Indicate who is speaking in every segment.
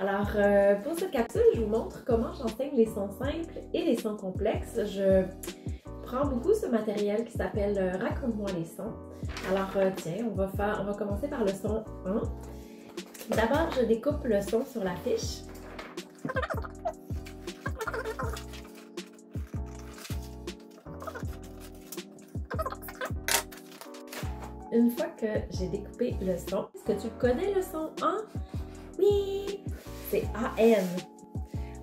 Speaker 1: Alors, pour cette capsule, je vous montre comment j'enseigne les sons simples et les sons complexes. Je prends beaucoup ce matériel qui s'appelle Raconte-moi les sons. Alors, tiens, on va commencer par le son 1. D'abord, je découpe le son sur la fiche. Une fois que j'ai découpé le son, est-ce que tu connais le son 1? Oui! C'est AN.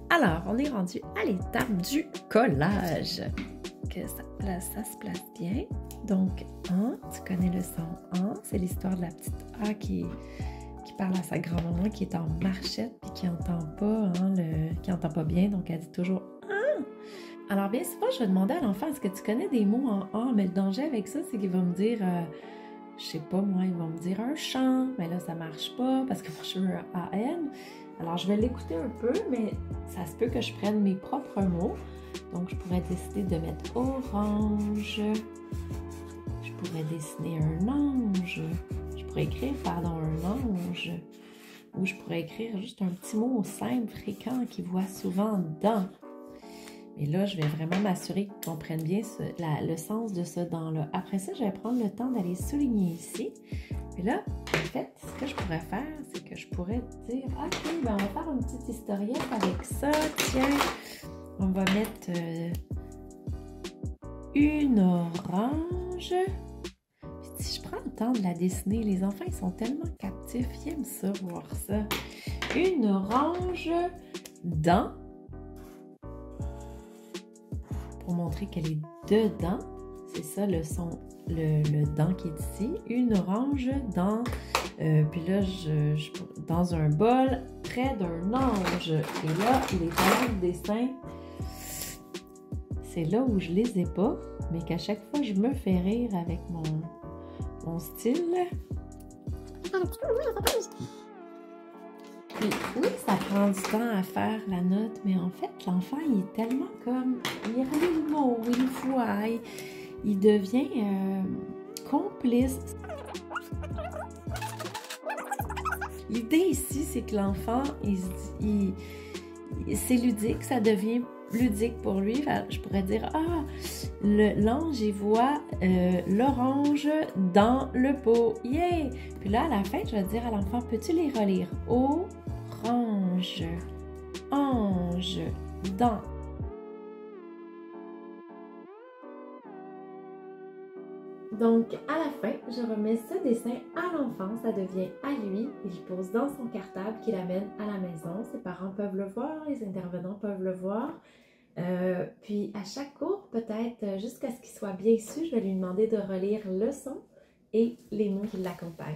Speaker 1: Alors, on est rendu à l'étape du collage. Que ça se place bien. Donc, 1, tu connais le son 1. C'est l'histoire de la petite A qui parle à sa grand-maman qui est en marchette et qui n'entend pas, qui entend pas bien. Donc, elle dit toujours 1. Alors, bien souvent, je vais demander à l'enfant, est-ce que tu connais des mots en A? Mais le danger avec ça, c'est qu'il va me dire... je sais pas moi, ils vont me dire un chant, mais là ça marche pas parce que moi je veux un AN. Alors je vais l'écouter un peu, mais ça se peut que je prenne mes propres mots. Donc je pourrais décider de mettre orange. Je pourrais dessiner un ange. Je pourrais écrire, pardon, un ange. Ou je pourrais écrire juste un petit mot simple, fréquent, qui voit souvent dans. Mais là, je vais vraiment m'assurer qu'ils comprennent bien le sens de ce dans-là. Après ça, je vais prendre le temps d'aller souligner ici. Et là, en fait, ce que je pourrais faire, c'est que je pourrais dire, OK, ben on va faire une petite historiette avec ça. Tiens, on va mettre une orange. Puis si je prends le temps de la dessiner, les enfants, ils sont tellement captifs. Ils aiment ça, voir ça. Une orange dans... pour montrer qu'elle est dedans. C'est ça le son, le dent qui est ici. Une orange dans, puis là, dans un bol près d'un ange. Et là, les talents de dessin, c'est là où je les ai pas, mais qu'à chaque fois, je me fais rire avec mon style. Puis, oui, ça prend du temps à faire la note, mais en fait, l'enfant, il est tellement comme... il relit le mot, il voit, il devient complice. L'idée ici, c'est que l'enfant, c'est ludique, ça devient ludique pour lui. Enfin, je pourrais dire, ah, l'ange, il voit l'orange dans le pot. Yeah! Puis là, à la fin, je vais dire à l'enfant, peux-tu les relire? Orange, ange, dans. Donc, à la fin, je remets ce dessin à l'enfant, ça devient à lui. Il pose dans son cartable qu'il amène à la maison. Ses parents peuvent le voir, les intervenants peuvent le voir. Puis, à chaque cours, peut-être jusqu'à ce qu'il soit bien su, je vais lui demander de relire le son et les mots qui l'accompagnent.